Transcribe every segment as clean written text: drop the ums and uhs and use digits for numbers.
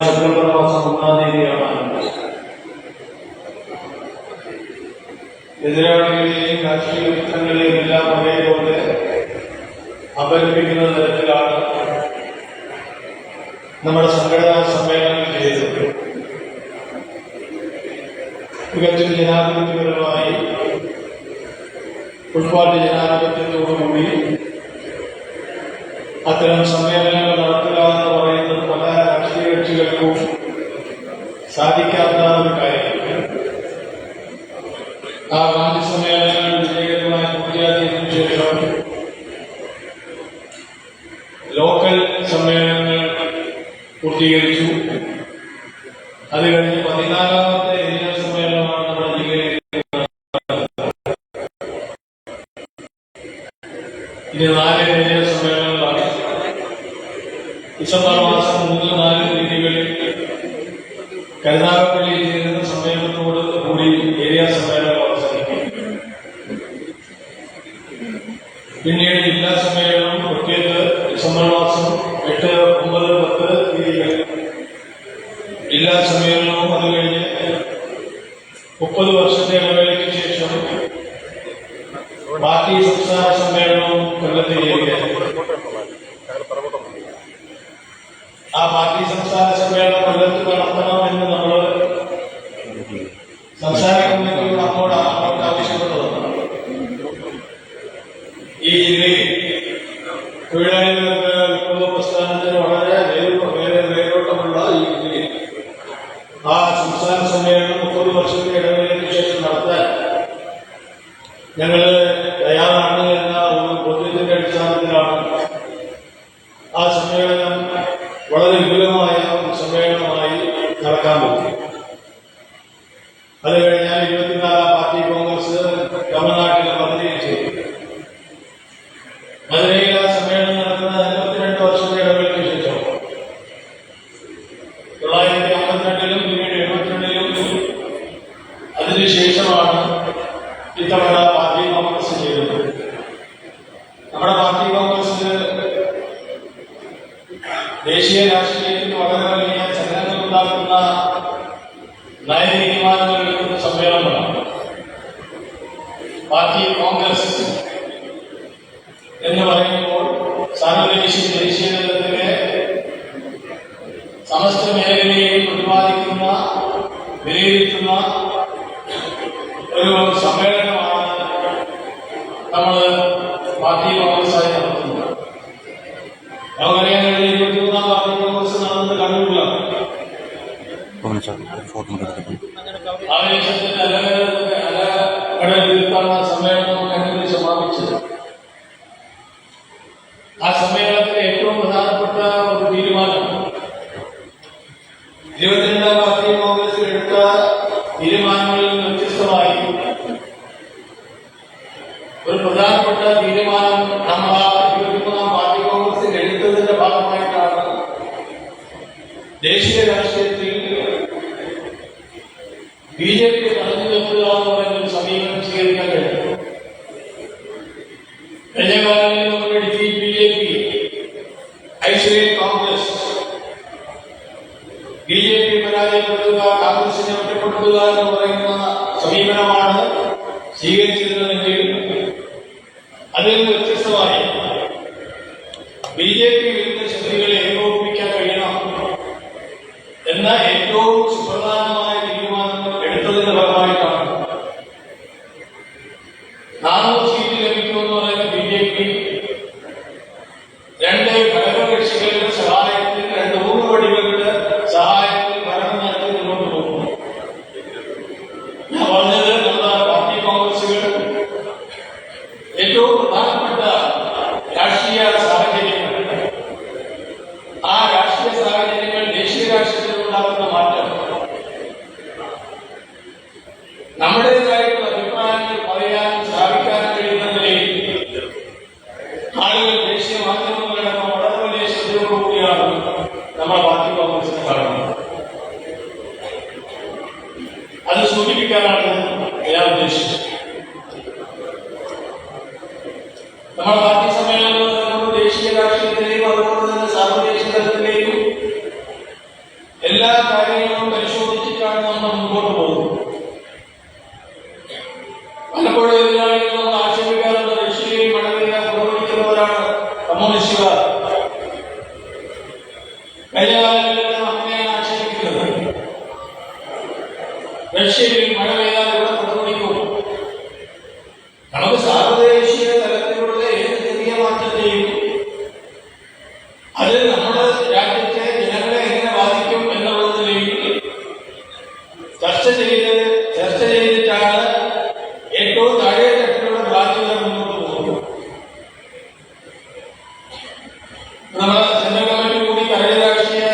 September മാസം 1-ാം തീയതിയാണ് എതിരാളികളെയും രാഷ്ട്രീയ മിത്രങ്ങളെയും എല്ലാം ഒരേപോലെ അപലപിക്കുന്ന തരത്തിലാണ് നമ്മുടെ സംഘടനാ സമ്മേളനം ചെയ്തത്. തികച്ചും ജനാധിപത്യപരമായി ഉൾപ്പാട്ട് ജനാധിപത്യത്തോടുകൂടി അത്തരം സമ്മേളനങ്ങൾ നടത്തുക എന്ന് പറയുന്നത് പല രാഷ്ട്രീയ കക്ഷികൾക്കും സാധിക്കാത്ത ഒരു കാര്യമാണ്. ആ ഗാന്ധി സമ്മേളനങ്ങൾ വിജയകരമായി പൂർത്തിയാക്കിയതിനു ശേഷം ലോക്കൽ സമ്മേളനങ്ങൾ പൂർത്തീകരിച്ചു. അത് കഴിഞ്ഞ് 14ാമത്തെ ഏരിയ സമ്മേളനമാണ് നമ്മുടെ ജില്ലയിൽ. ഇനി 4 ഏരിയ സമ്മേളനങ്ങളാണ്. ഡിസംബർ മാസം 3-4 തീയതികളിൽ കരുനാഗപ്പള്ളിയിൽ ചേരുന്ന സമ്മേളനത്തോട് കൂടി ഏരിയ സമ്മേളനം അവസാനിക്കും. പിന്നീട് ജില്ലാ സമ്മേളനം പ്രത്യേക ഡിസംബർ മാസം 8, 9, 10 തീയതികളിൽ ജില്ലാ സമ്മേളനവും അത് കഴിഞ്ഞ് 30 വർഷത്തെ ഇടവേളയ്ക്ക് ശേഷം പാർട്ടി സംസ്ഥാന സമ്മേളനവും കൊല്ലത്ത് ചെയ്യുകയാണ്. ആ പാർട്ടി സംസ്ഥാന സമ്മേളനം കൊല്ലത്ത് നടത്തണമെന്ന് നമ്മൾ സംസ്ഥാന കമ്മിറ്റിയോട് അങ്ങോട്ട് ആവശ്യപ്പെട്ടതാണ്. ഈ ജില്ലയിൽ തൊഴിലാളികൾക്ക് വിപ്ലവ പ്രസ്ഥാനത്തിന് വളരെ വേരോട്ടമുള്ള ഈ ജില്ലയിൽ ആ സംസ്ഥാന സമ്മേളനം 30 വർഷത്തെ ഇടവേളയ്ക്ക് ശേഷം നടത്താൻ ഞങ്ങൾ തയ്യാറാണ് എന്ന ഒരു ബോധ്യത്തിന്റെ അടിസ്ഥാനത്തിലാണ് ആ സമ്മേളനം വളരെ വിപുലമായ സമ്മേളനമായി നടക്കാൻ പോകും. അത് കഴിഞ്ഞാൽ 24ാം പാർട്ടി കോൺഗ്രസ് തമിഴ്നാട്ടിലെ മധുരയിൽ ചെയ്തു. മധുരയിൽ ആ സമ്മേളനം നടക്കുന്ന 52 വർഷത്തെ ഇടവേളയ്ക്ക് ശേഷം 1952-ലും പിന്നീട് 72-ലും അതിനുശേഷമാണ് ഇത്തവണ പാർട്ടി കോൺഗ്രസ് ചെയ്തത്. നമ്മുടെ പാർട്ടി കോൺഗ്രസിന് ദേശീയ രാഷ്ട്രീയത്തിൽ വളരെ വലിയ ചലനങ്ങളുണ്ടാക്കുന്ന നയതീരുമാനങ്ങൾ എടുക്കുന്ന സമ്മേളനമാണ് പാർട്ടി കോൺഗ്രസ് എന്ന് പറയുമ്പോൾ. സാർവദേശീയ ദേശീയ തലത്തിലെ സമസ്ത മേഖലയെയും പ്രതിപാദിക്കുന്ന വിലയിരുത്തുന്ന ഒരു സമ്മേളനമാണ് നമ്മൾ പാർട്ടി കോൺഗ്രസ്സായി നടത്തുന്നത്. നമുക്കറിയാൻ കഴിയും 23ാം പാർട്ടി കോൺഗ്രസ് നടന്നത് കണ്ണൂരിലാണ്. ആവേശത്തിന്റെ അലകടൽ തീർത്താനുള്ള സമ്മേളനം കണ്ണൂരിൽ സമാപിച്ചത്. ആ സമ്മേളനത്തിലെ ഏറ്റവും പ്രധാനപ്പെട്ട ഒരു തീരുമാനം 22ാം പാർട്ടി കോൺഗ്രസിൽ എടുത്ത തീരുമാനങ്ങളിൽ നിന്ന് വ്യത്യസ്തമായി ഒരു പ്രധാനപ്പെട്ട തീരുമാനം നമ്മൾ 23ാം പാർട്ടി കോൺഗ്രസിൽ എടുത്തതിന്റെ ഭാഗമായിട്ടാണ് ദേശീയ രാഷ്ട്രീയത്തിൽ ബിജെപി തടഞ്ഞു നിർത്തുക എന്ന് പറയുന്ന ഒരു സമീപനം സ്വീകരിക്കാൻ കഴിയും. കഴിഞ്ഞ കാലങ്ങളിൽ നമ്മൾ ബിജെപി ഐസൊലേറ്റ് കോൺഗ്രസ്, ബിജെപി പരാജയപ്പെടുത്തുക, കോൺഗ്രസിനെ ഒറ്റപ്പെടുത്തുക എന്ന് പറയുന്ന സമീപനമാണ് സ്വീകരിച്ചിരുന്നതെങ്കിൽ അതിൽ നിന്ന് വ്യത്യസ്തമായി ബിജെപി വിരുദ്ധ ശക്തികളെ ഏകോപിപ്പിക്കാൻ കഴിയണം എന്ന ഏറ്റവും സുപ്രധാനമായ തീരുമാനങ്ങൾ എടുത്തതിന്റെ ഭാഗമായിട്ടാണ് 400 സീറ്റ് ലഭിക്കുമെന്ന് പറയുന്ന ബിജെപി 2 ഘടകകക്ഷികളുടെ സഹായത്തിൽ 2 ഊന്നുവടികളുടെ സഹായത്തിൽ ഭരണം നടത്തി മുന്നോട്ട് പോകുന്നു. ഞാൻ പറഞ്ഞത് നമ്മുടെ പാർട്ടി കോൺഗ്രസുകൾ ഏറ്റവും പ്രധാനപ്പെട്ട രാഷ്ട്രീയ സാഹചര്യങ്ങൾ, ആ രാഷ്ട്രീയ സാഹചര്യങ്ങൾ ദേശീയ രാഷ്ട്രീയത്തിൽ ഉണ്ടാകുന്ന മാറ്റം നമ്മുടേതായിട്ടുള്ള അഭിപ്രായങ്ങൾ പറയാനും സ്ഥാപിക്കാനും കഴിയുന്ന നിലയിൽ ആളുകൾ ദേശീയ മാധ്യമങ്ങളടക്കം വളരെ വലിയ ശ്രദ്ധയോടുകൂടിയാണ് നമ്മുടെ പാർട്ടി കോൺഗ്രസിനെ കാണുന്നത്. അത് സൂചിപ്പിക്കാനാണ് ഞാൻ ഉദ്ദേശിച്ചത്. നമ്മുടെ പാർട്ടി സമ്മേളനങ്ങൾ ദേശീയ രാഷ്ട്രീയത്തിലെയും അതുപോലെ തന്നെ സാർവദേശീയ തലത്തിലെയും എല്ലാ കാര്യങ്ങളും പരിശോധിച്ചിട്ടാണ് നമ്മൾ മുമ്പോട്ട് പോകുന്നത്. പലപ്പോഴും എതിരാളികൾ നമ്മൾ ആക്ഷേപിക്കാറുണ്ട്, റഷ്യയിൽ മഴ പെയ്യാൻ പുറപ്പെടുവിക്കുന്നവരാണ് കമ്മ്യൂണിസ്റ്റുകാർ. കഴിഞ്ഞ കാലങ്ങളിലെല്ലാം അങ്ങനെയാണ് ആക്ഷേപിക്കുന്നത്. റഷ്യയിൽ മഴ പെയ്യാൻ ഇവിടെ പുറപ്പെടുവിക്കും. നമുക്ക് സാർവദേശീയ തലത്തിലുള്ള ഏത് ചെറിയ മാറ്റത്തെയും അത് നമ്മുടെ രാജ്യത്തെ ജനങ്ങളെ എങ്ങനെ ബാധിക്കും എന്നുള്ളതിലേക്ക് ചർച്ച ചെയ്തിട്ടാണ് ഏറ്റവും താഴെ തട്ടിലുള്ള രാജ്യങ്ങൾ മുന്നോട്ട് പോകുന്നത്. നമ്മുടെ സെൻട്രൽ കമ്മിറ്റി കൂടി കരട് രാഷ്ട്രീയ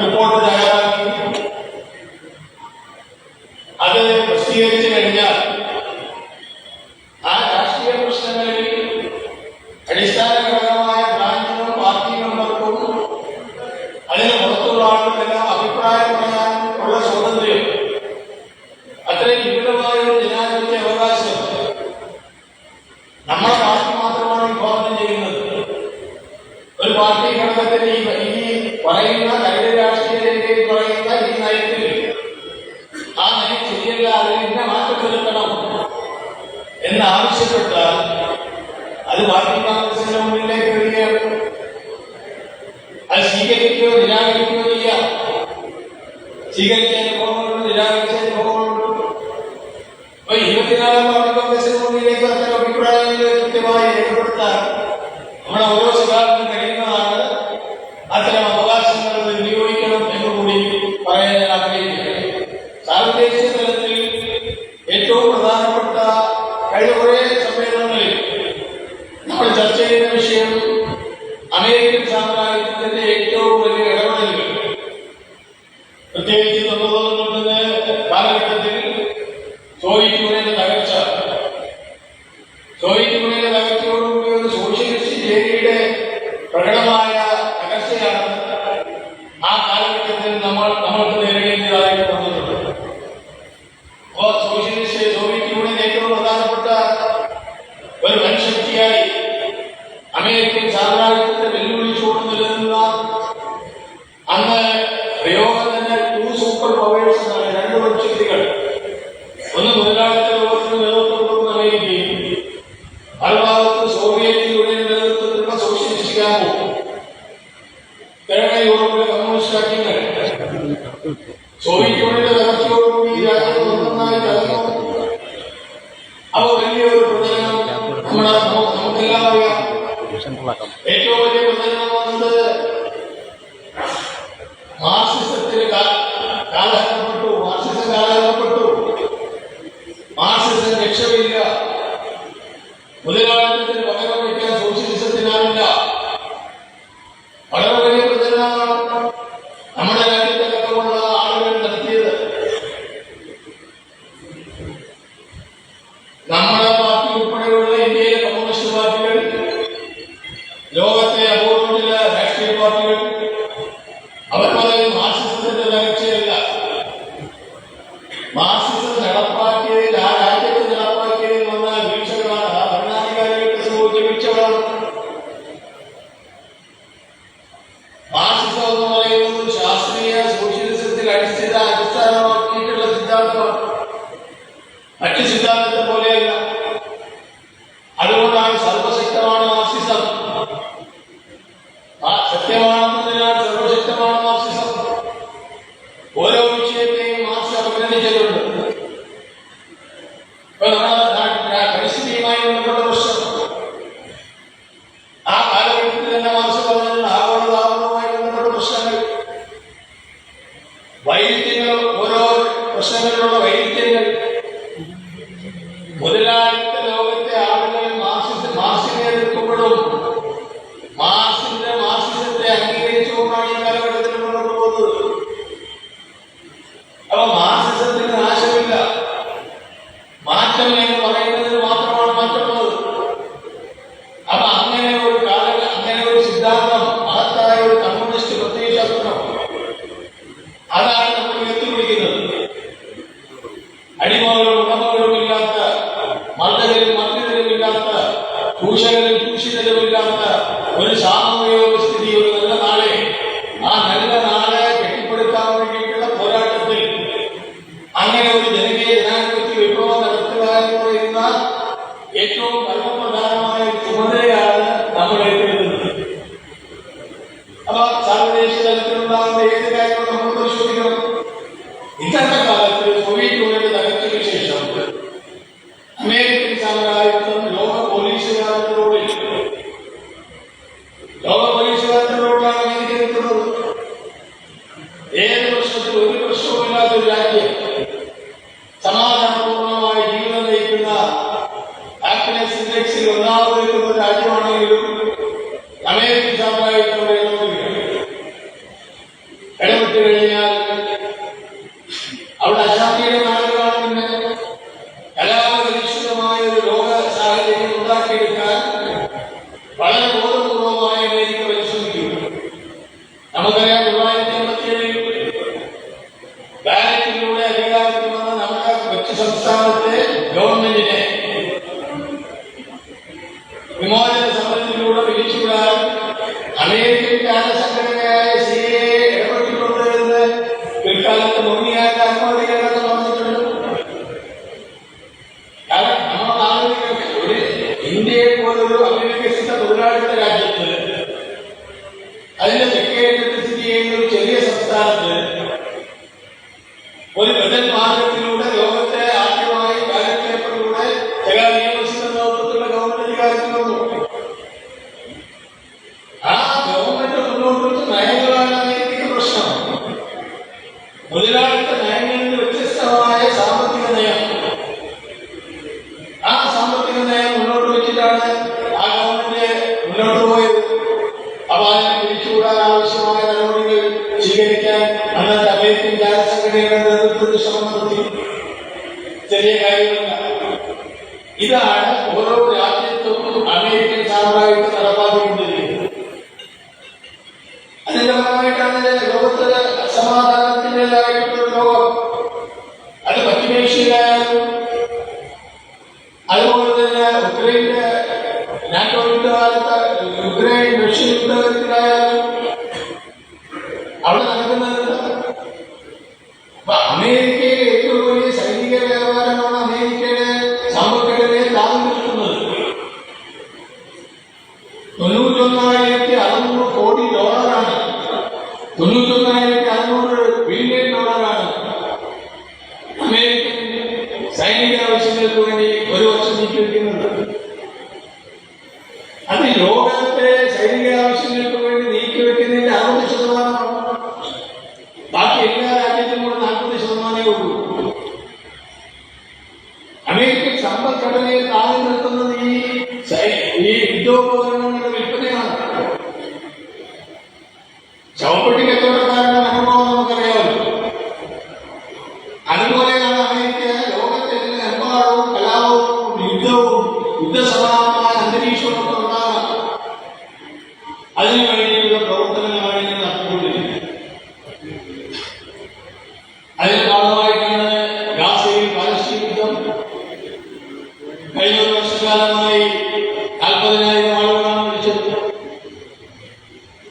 റിപ്പോർട്ട് തയ്യാറാക്കി അത് പ്രസിദ്ധീകരിച്ചു കഴിഞ്ഞാൽ ആ രാഷ്ട്രീയ പ്രശ്നങ്ങളിൽ അടിസ്ഥാന ഘടകമായ ബ്രാഞ്ചിനും പാർട്ടി മെമ്പർക്കും അതിന് പുറത്തുള്ള ആളുകളെല്ലാം അഭിപ്രായം പറയാനുള്ള സ്വാതന്ത്ര്യം, അത്രയും വിപുലമായ ഒരു ജനാധിപത്യ അവകാശം നമ്മുടെ പാർട്ടി മാത്രമാണ് വിഭാവനം ചെയ്യുന്നത്. ഒരു പാർട്ടി ഘടകത്തിന് ഈ പറയുന്ന കരട് രാഷ്ട്രീയ രേഖയിൽ പറയുന്ന ഈ നയത്തിൽ ആ നയം ശരിയല്ല, അതിൽ ഇന്ന മാറ്റം വരുത്തണം എന്നാവശ്യപ്പെട്ടാൽ അത് പാർട്ടി കോൺഗ്രസിന്റെ മുന്നിലേക്ക് വരികയാണ്. അത് സ്വീകരിക്കുകയോ നിരാകരിക്കുകയോ ചെയ്യാം. സ്വീകരിച്ച അനുഭവങ്ങളുണ്ട്, നിരാകരിച്ച അനുഭവങ്ങളുണ്ട്. അപ്പൊ 24 പാർട്ടി കോൺഗ്രസിന് മുന്നിലേക്ക് അത്തരം അഭിപ്രായങ്ങൾ കൃത്യമായി രേഖപ്പെടുത്താൻ നമ്മുടെ ഓരോ സഖാവിനും കഴിയുന്നതാണ്. അത്തരം അവകാശങ്ങൾ വിനിയോഗിക്കണം എന്നുകൂടി പറയാൻ ഞാൻ ആഗ്രഹിക്കുന്നത്. സാർവദേശീയ തലത്തിൽ ഏറ്റവും പ്രധാനപ്പെട്ട കഴിഞ്ഞ കുറേ സമ്മേളനങ്ങളിൽ നമ്മൾ ചർച്ച ചെയ്യുന്ന വിഷയം അമേരിക്കൻ സാമ്രാജ്യത്തിന്റെ ഏറ്റവും വലിയ ഇടപെടലുകൾ, പ്രത്യേകിച്ച് 1990 കാലഘട്ടത്തിൽ സോവിയറ്റ് യൂണിയന്റെ തകർച്ച. സോവിയറ്റ് യൂണിയന്റെ തകർച്ചയോടുകൂടി ഒരു സോഷ്യലിസ്റ്റ് ചേരിയുടെ പ്രകടമായ തകർച്ചയാണ് ആ കാലഘട്ടത്തിൽ നമ്മൾക്ക് നേരിടേണ്ടതായിട്ട് വന്നിട്ടുണ്ട്. അപ്പോൾ സോവിയറ്റ് യൂണിയൻ ഏറ്റവും പ്രധാനപ്പെട്ട ഒരു വൻശക്തിയായി അമേരിക്കൻ സാമ്രാജ്യത്തിന്റെ വെല്ലുവിളിച്ചുകൊണ്ട് നിലനിന്ന അന്ന് പ്രയോഗം തന്നെ 2 സൂപ്പർ പവേഴ്സ് എന്നാണ്. 2 വൻശക്തികൾ. ഒന്ന് മുതലാളിത്ത ലോകത്തിന് നേതൃത്വം കൊടുക്കുന്ന അമേരിക്കയും മറുഭാഗത്ത് സോവിയറ്റ് യൂണിയൻ നേതൃത്വത്തിലുള്ള സോഷ്യലിസ്റ്റ് ക്യാമ്പും കിഴക്കൻ യൂറോപ്പിലെ കമ്മ്യൂണിസ്റ്റ് രാജ്യങ്ങൾ. സോവിയറ്റ് യൂണിയന്റെ തകർച്ചയോടുകൂടി ഈ രാജ്യം ഒന്നായി തകർന്നു. അപ്പോൾ വലിയൊരു പ്രചരണം നമുക്കെല്ലാം അറിയാം. ഏറ്റവും വലിയ പ്രചരണം വന്നത് മാർക്സിസത്തിന് കാലഹരണപ്പെട്ടു. മാർക്സിസം കാലഹരണപ്പെട്ടു. മാർക്സിസം രക്ഷയില്ല. മുതലാളിത്തത്തിന് പകരം വയ്ക്കാൻ സോഷ്യലിസത്തിനാവില്ല. വളരെ വലിയ പ്രചരണമാണ് നമ്മുടെ രാജ്യത്തടക്കമുള്ള ആളുകൾ നടത്തിയത്. നമ്മുടെ പാർട്ടി ഉൾപ്പെടെയുള്ള ഇന്ത്യയിലെ കമ്മ്യൂണിസ്റ്റ് പാർട്ടികൾ, ലോകത്തെ അപൂർവ ചില രാഷ്ട്രീയ പാർട്ടികൾ, അവർ പറയും മാർക്സിസത്തിന്റെ തകർച്ചയല്ല. മാർക്സിസം നടപ്പാക്കിയതിൽ, ആ രാജ്യത്ത് നടപ്പാക്കിയതിൽ വന്ന വീഴ്ചകളാണ്, ആ ഭരണാധികാരികൾക്ക് സംഭവിച്ച വീഴ്ചകളാണ്. മാർക്സിസം എന്ന് പറയുന്നത് ശാസ്ത്രീയ സോഷ്യലിസത്തിൽ അടിസ്ഥാനമാക്കിയിട്ടുള്ള സിദ്ധാന്തമാണ്. മറ്റ് സിദ്ധാന്തത്തെ പോലെയല്ല. അതുകൊണ്ടാണ് സർവശക്തമാണ് മാർക്സിസം. സത്യമാണെന്നതിനാൽ സർവശക്തമാണ് മാർക്സിസം. ഓരോ വിഷയത്തെയും മാർക്സ് അഭിനന്ദിച്ചിട്ടുണ്ട്. ഇപ്പൊ നമ്മുടെ പരിസ്ഥിതിയുമായി ബന്ധപ്പെട്ട പ്രശ്നം ആ കാലഘട്ടത്തിൽ തന്നെ മാർക്സ് പറഞ്ഞത് ആഗോളതാപനവുമായി ബന്ധപ്പെട്ട പ്രശ്നങ്ങൾ, വൈരുദ്ധ്യങ്ങൾ, ഓരോ പ്രശ്നങ്ങളിലുള്ള വൈരുദ്ധ്യങ്ങൾ. മുതലാളിത്ത ലോകത്തെ ആളുകൾ മാർക്സിനെ എതിർക്കുമ്പോഴും മാർക്സിസത്തെ അംഗീകരിച്ചുകൊണ്ടാണ് ഈ കാലഘട്ടത്തിൽ മുന്നോട്ട് പോകുന്നത്. അപ്പൊ മാർക്സിസത്തിന് നാശമില്ല. മാറ്റം എന്ന് പറയുന്നതിന് മാത്രമാണ് മാറ്റമുള്ളത്. അപ്പൊ അങ്ങനെ ഒരു സിദ്ധാന്തം, മഹത്തായ ഒരു കമ്മ്യൂണിസ്റ്റ് പ്രത്യയശാസ്ത്രം, അതാണ് നമ്മൾ ഉയർത്തിപ്പിടിക്കുന്നത്. അടിമകളും ഉടമകളുമില്ലാത്ത, മർദ്ദകരും മർദ്ദിതരുമില്ലാത്ത, ചൂഷകരും ചൂഷിതരുമില്ലാത്ത ഒരു സാമൂഹിക സ്ഥിതി, ഒരു നല്ല നാളെ, ആ നല്ല നാളെ കെട്ടിപ്പടുക്കാൻ വേണ്ടി കാര്യങ്ങൾ നമ്മൾ പരിശോധിക്കണം. ഇന്നത്തെ കാലത്ത് സോവിയറ്റ് യൂണിയൻ തകർച്ചയ്ക്ക് ശേഷം അമേരിക്കൻ സാമ്രാജ്യത്വം ലോക പോലീസുകാരത്തിലൂടെയാണ് അമേരിക്ക നിൽക്കുന്നത്. ഏത് പ്രശ്നത്തിൽ ഒരു പ്രശ്നവുമില്ലാത്തൊരു രാജ്യം, സമാധാനപൂർണമായ ജീവിതം നയിക്കുന്ന ഹാപ്പിനെസ് ഇൻഡെക്സിൽ ഒന്നാമത് നിൽക്കുന്ന ഒരു രാജ്യമാണെങ്കിലും അമേരിക്കൻ സാമ്രാജ്യത്വം ഇടപെട്ട് കഴിഞ്ഞാൽ അവിടെ അശാന്തിയുടെ നാടുകളാണ്. പിന്നെ കലാപരിഷ്ഠിതമായ ഒരു ലോക സാഹചര്യം ഉണ്ടാക്കിയെടുക്കാൻ വളരെ ബോധപൂർവമായ അമേരിക്ക പരിശ്രമിക്കും. നമുക്കറിയാം 1987 ബാലറ്റിലൂടെ അധികാരത്തിൽ വന്ന നമ്മുടെ കൊച്ചു സംസ്ഥാനത്തെ ഗവൺമെന്റിനെ വിമോചന സമരത്തിലൂടെ പിരിച്ചുവിടാൻ അമേരിക്കൻ രാജസംഘടനയായ CIA ഇടപെട്ടിട്ടുണ്ട് എന്ന് പിൽക്കാലത്ത് മുങ്ങിയായിട്ട് അനുമതികളെന്ന് പറഞ്ഞിട്ടുണ്ട്. കാരണം നമ്മൾ ആലോചിക്കണം, ഒരു ഇന്ത്യയെ പോലൊരു അഭിവികസിത തൊഴിലാളിത്ത രാജ്യത്ത്, അതിന്റെ തെക്കേറ്റത്ത് സ്ഥിതി ചെയ്യുന്ന ഒരു ചെറിയ സംസ്ഥാനത്ത് ഒരു ബദൽ മാർഗത്തിലൂടെ ലോകത്തെ ആദ്യമായി ബാലറ്റ് പേപ്പറിലൂടെ ചില നിയമസിന്റെ നേതൃത്വത്തിലുള്ള ഗവൺമെന്റ് അധികാരത്തിൽ വന്നു. ആ ഗവൺമെന്റ് മുന്നോട്ട് വെച്ച നയങ്ങളാണ് അമേരിക്കയ്ക്ക് പ്രശ്നം. മുതലാളിത്ത നയങ്ങളിൽ വ്യത്യസ്തമായ സാമ്പത്തിക നയം, ആ സാമ്പത്തിക നയം മുന്നോട്ട് വെച്ചിട്ടാണ് ആ ഗവൺമെന്റ് മുന്നോട്ട് പോയത്. അപ്പൊ അതിനെ പിരിച്ചുകൂടാൻ ആവശ്യമായ നടപടികൾ സ്വീകരിക്കാൻ അന്നത്തെ അമേരിക്കൻ രാജസംഘടനയുടെ നേതൃത്വത്തിൽ ശ്രമം നടത്തി. ചെറിയ കാര്യമല്ല. ഇതാണ് ഓരോ രാജ്യത്തും അമേരിക്കൻ സാമ്രാജ്യത്തെ നടപ്പാക്കിക്കൊണ്ടിരിക്കുന്നത്. അതിന്റെ ഫലമായിട്ടാണ് ലോകത്തിലെ സമാധാനത്തിൻ്റെതായിട്ടുള്ള ലോകം. അത് പശ്ചിമേഷ്യയിലായാലും അതുപോലെ തന്നെ ഉക്രൈന്റെ നാറ്റോ യുദ്ധകാലത്ത് ഉക്രൈൻ റഷ്യ യുദ്ധത്തിലായാലും അവിടെ നടക്കുന്നത്. അപ്പൊ അമേരിക്കയിലെ ഏറ്റവും വലിയ സൈനിക വ്യാപാരമാണ് അമേരിക്കയുടെ സമ്പദ്ഘടനയെ താങ്ങി നിർത്തുന്നത്. $91,600 കോടി. 91,600 ബില്യൺ ഡോളറാണ് അമേരിക്കൻ സൈനിക ആവശ്യങ്ങൾക്ക് വേണ്ടി ഒരു വർഷം നീക്കിവെക്കുന്നത്. അത് ലോകത്തെ സൈനിക ആവശ്യങ്ങൾക്ക് വേണ്ടി നീക്കിവെക്കുന്നതിന്റെ 60%. ബാക്കി എല്ലാ രാജ്യത്തിനും കൂടെ 40% ഉള്ളൂ. അമേരിക്കൻ സമ്പദ്ഘടനയെ താങ്ങി നിർത്തുന്നത് ഈ യുദ്ധോപകരണങ്ങളുടെ വിൽപ്പനയാണ്. ശവപ്പെട്ടി കച്ചവടക്കാരുടെ അനുഭവം നമുക്കറിയാമല്ലോ. അതുപോലെയാണ് അമേരിക്ക ലോകത്തെമ്പാടും കലാപവും യുദ്ധവും യുദ്ധസമാനമായ അന്തരീക്ഷവും ഒക്കെ ഉണ്ടാകാം. അതിനു വേണ്ടിയുള്ള പ്രവർത്തനങ്ങളാണ് ഇന്ന് നടത്തിക്കൊണ്ടിരിക്കുന്നത്. അതിന് ഭാഗമായിട്ടാണ് ഗാസയിൽ പാലസ്തീൻ യുദ്ധം. കഴിഞ്ഞ ഒരു വർഷക്കാലമായി 40,000 ആളുകളാണ് മരിച്ചത്.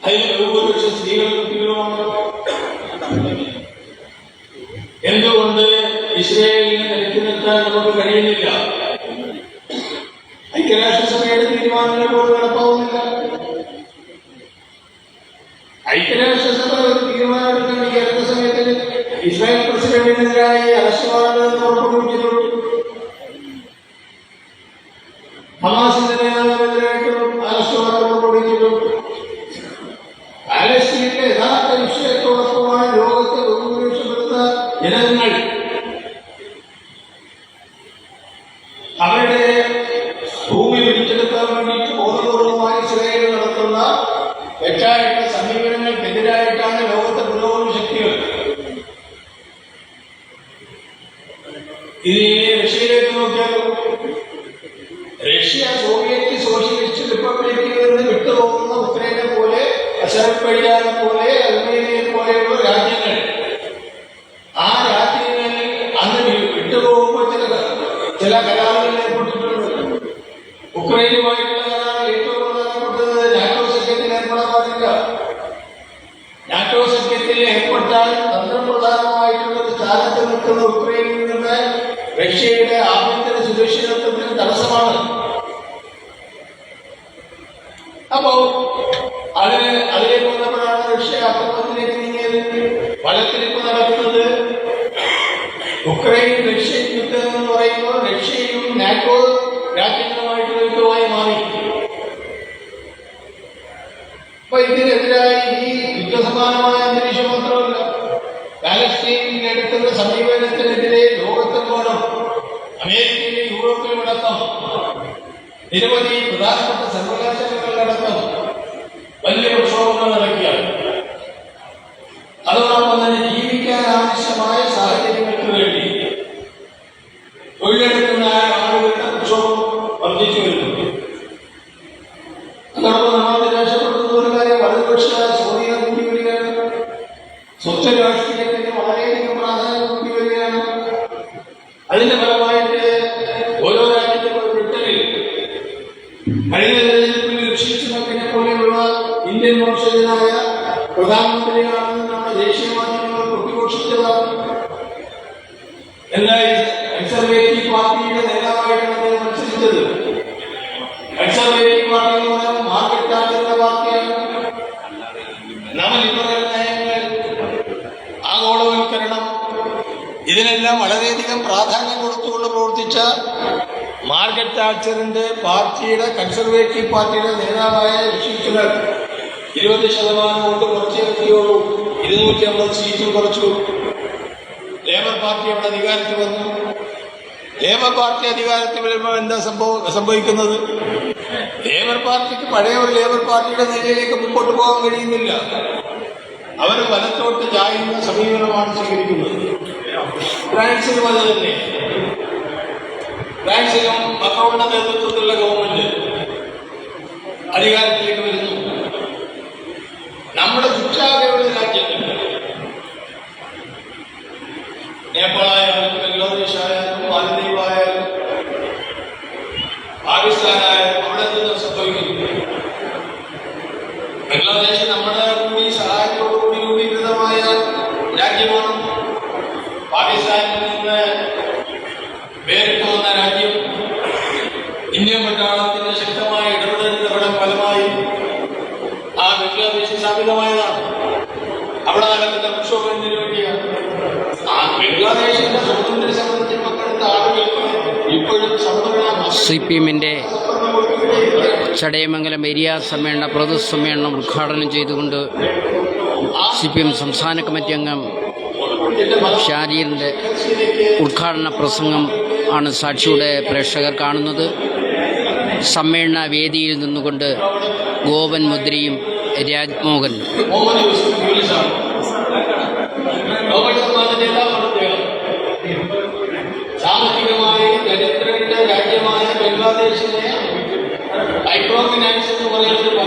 അതിൽ 1,00,000 സ്ത്രീകളും കുട്ടികളുമാണ്. എന്തുകൊണ്ട് ഇസ്രയേലിനെ നിലയ്ക്ക് നിർത്താൻ നമുക്ക് കഴിയുന്നില്ല? ഐക്യരാഷ്ട്രസഭയുടെ തീരുമാനങ്ങൾ പോലും നടപ്പാവുന്നില്ല. ഐക്യരാഷ്ട്രസഭ ഒരു തീരുമാനം എടുക്കാൻ ഈ അടുത്ത സമയത്ത് ഇസ്രായേൽ പ്രസിഡന്റിനെതിരായി അറസ്റ്റ് വാറന്റ് പുറപ്പെടുവിച്ചിട്ടുണ്ട്. ഹമാസിന്റെ നേതാവിനെതിരായിട്ടും അറസ്റ്റ് വാറന്റ് പുറപ്പെടുവിച്ചിട്ടുണ്ട്. പാലസ്തീനിലെ യഥാർത്ഥ വിഷയത്തോടൊപ്പമാണ് ലോകത്തെ ബഹുഭൂരിപക്ഷപ്പെടുത്ത ജനങ്ങൾ അവരുടെ ഭൂമി പിടിച്ചെടുക്കാൻ വേണ്ടിയിട്ട് ബോധപൂർവമായി ഇസ്രായേൽ നടത്തുന്ന തെറ്റായിട്ടുള്ള സമീപനങ്ങൾക്കെതിരായിട്ടാണ് ലോകത്തെ പുരോഗമന ശക്തികൾ. ഇനി റഷ്യയിലേക്ക് നോക്കിയാലോ, റഷ്യ സോവിയറ്റ് സോഷ്യലിസ്റ്റ് റിപ്പബ്ലിക്കിൽ നിന്ന് വിട്ടുപോകുന്ന ഉക്രൈനെ പോലെ, അസർബൈജാനെ പോലെ, അർമേനിയയെ പോലെയുള്ള രാജ്യങ്ങൾ, ആ രാജ്യങ്ങളിൽ അന്ന് വിട്ടുപോകുമ്പോൾ ചില കരാറുകൾ ഏർപ്പെട്ടിട്ടുണ്ട്. ഉക്രൈനുമായിട്ടുള്ള കരാറിൽ ഏറ്റവും പ്രധാനപ്പെട്ടത് നാറ്റോ സഖ്യത്തിൽ ഏർപ്പെടാൻ പാടില്ല. നാറ്റോ സഖ്യത്തിൽ ഏർപ്പെട്ടാൽ തന്ത്രപ്രധാനമായിട്ടുള്ള ഒരു സ്ഥാനത്ത് നിൽക്കുന്ന ഉക്രൈനിൽ നിന്ന് റഷ്യയുടെ ആഭ്യന്തര സുരക്ഷിതത്വത്തിന് തടസ്സമാണ്. അപ്പോ അതിലേക്ക് വന്നപ്പോഴാണ് റഷ്യ ആക്രമണത്തിലേക്ക് നീങ്ങിയത്. ഫലത്തിൽ ഇപ്പൊ നടക്കുന്നത് ഉക്രൈൻ റഷ്യൻ യുദ്ധം എന്ന് പറയുമ്പോൾ റഷ്യയും നാറ്റോ രാജ്യങ്ങളുമായിട്ടുള്ള യുദ്ധമായി മാറി. അപ്പൊ ഇതിനെതിരായി ഈ യുദ്ധസമാനമായ അന്തരീക്ഷം മാത്രമല്ല, പാലസ്തീനിൽ എടുക്കുന്ന സമീപനത്തിനെതിരെ ലോകത്തെമ്പാടും അമേരിക്കയിലും യൂറോപ്പിലും അടക്കം നിരവധി പ്രധാനപ്പെട്ട സർവകലാശാലകളിലടക്കം വലിയ പ്രക്ഷോഭങ്ങൾ നടക്കുകയാണ്. അതോടൊപ്പം തന്നെ ജീവിക്കാൻ ആവശ്യമായ സാഹചര്യങ്ങൾക്ക് വേണ്ടി തൊഴിലെടുക്കുന്ന ആളുകളുടെ പ്രക്ഷോഭം വർദ്ധിച്ചു വരുന്നു. അതോടൊപ്പം നമ്മൾ നിരാശപ്പെടുന്ന ഒരു കാര്യം വലതുപക്ഷ സ്വാധീനം കൂടി വരികയാണ്. സ്വച്ഛ രാഷ്ട്രീയത്തിന് വളരെയധികം പ്രാധാന്യം കൂടി വരികയാണ്. അതിന്റെ ഫലമായിട്ട് ഓരോ രാജ്യത്തും ബ്രിട്ടനിൽ കഴിഞ്ഞ തെരഞ്ഞെടുപ്പിൽ രക്ഷിച്ചുമക്കിനെ പോലെയുള്ള ഇന്ത്യൻ വംശജനായ പ്രധാനമന്ത്രിയാണെന്ന് നമ്മുടെ ദേശീയ മാധ്യമങ്ങൾ പ്രതിഘോഷിച്ചതാണ്. എന്നാൽ കൺസർവേറ്റീവ് പാർട്ടിയുടെ നേതാവായിട്ടാണ് അദ്ദേഹം മത്സരിച്ചത്. കൺസർവേറ്റീവ് പാർട്ടി എന്ന് പറഞ്ഞാൽ മാർക്കറ്റ് ടാച്ചറുടെ പാർട്ടിയാണ്. നവലിബറൽ നയങ്ങൾ, ആഗോളവൽക്കരണം, ഇതിനെല്ലാം വളരെയധികം പ്രാധാന്യം കൊടുത്തുകൊണ്ട് പ്രവർത്തിച്ച മാർഗരറ്റ് താച്ചറിന്റെ പാർട്ടിയുടെ കൺസർവേറ്റീവ് പാർട്ടിയുടെ നേതാവായ ഋഷി സുനക് 20% കൊണ്ട് കുറച്ചേ എത്തിയുള്ളൂ. 250 സീറ്റും കുറച്ചു. ലേബർ പാർട്ടി അവിടെ അധികാരത്തിൽ വന്നു. ലേബർ പാർട്ടി അധികാരത്തിൽ വരുമ്പോൾ എന്താ സംഭവിക്കുന്നത്? ലേബർ പാർട്ടിക്ക് പഴയ ഒരു ലേബർ പാർട്ടിയുടെ നിലയിലേക്ക് മുമ്പോട്ട് പോകാൻ കഴിയുന്നില്ല. അവർ വലത്തോട്ട് ചായുന്ന സമീപനമാണ് സ്വീകരിക്കുന്നത്. ഫ്രാൻസിലും അത് തന്നെ. ഫ്രാൻസിലും മക്രോണിന്റെ നേതൃത്വത്തിലുള്ള ഗവൺമെന്റ് അധികാരത്തിലേക്ക് വരുന്നു. നമ്മുടെ ചുറ്റാകെയുള്ള രാജ്യങ്ങൾ, നേപ്പാളായാലും ബംഗ്ലാദേശ് ആയാലും മാലദ്വീപ് ആയാലും പാകിസ്ഥാനായാലും അവിടെ നിന്ന് സംഭവിക്കുന്നു. ബംഗ്ലാദേശ് നമ്മുടെ കൂടി സഹായത്തോടുകൂടി രൂപീകൃതമായ രാജ്യമാണ്. പാകിസ്ഥാനിൽ നിന്ന് വേറിട്ട് വന്ന രാജ്യം. ഇന്ത്യൻ പട്ടാളത്തിന്റെ ശക്തമായ ഇടപെടലിന്റെ ഫലമായി ആ ബംഗ്ലാദേശ് സ്ഥാപിതമായതാണ്. അവിടെ നടക്കുന്ന പ്രക്ഷോഭത്തിന് വേണ്ടിയാണ്. ആ ബംഗ്ലാദേശിന്റെ സ്വാതന്ത്ര്യ സമരത്തിൽ പങ്കെടുത്ത ആളുകൾക്ക് ഇപ്പോഴും CPM-ന്റെ ചടയമംഗലം ഏരിയ സമ്മേളന പൊതുസമ്മേളനം ഉദ്ഘാടനം ചെയ്തുകൊണ്ട് CPM സംസ്ഥാന കമ്മിറ്റി അംഗം ഷാജീറിൻ്റെ ഉദ്ഘാടന പ്രസംഗം ആണ് സാക്ഷിയുടെ പ്രേക്ഷകർ കാണുന്നത്. സമ്മേളന വേദിയിൽ നിന്നുകൊണ്ട് ഗോപൻ മുദ്രയും രാജ്മോഹൻ സാമ്പത്തികമായി ദരിദ്രരുടെ രാജ്യമായ ബംഗ്ലാദേശിനെ മൈക്രോ ഫിനാൻസ് എന്ന് പറയുന്നത്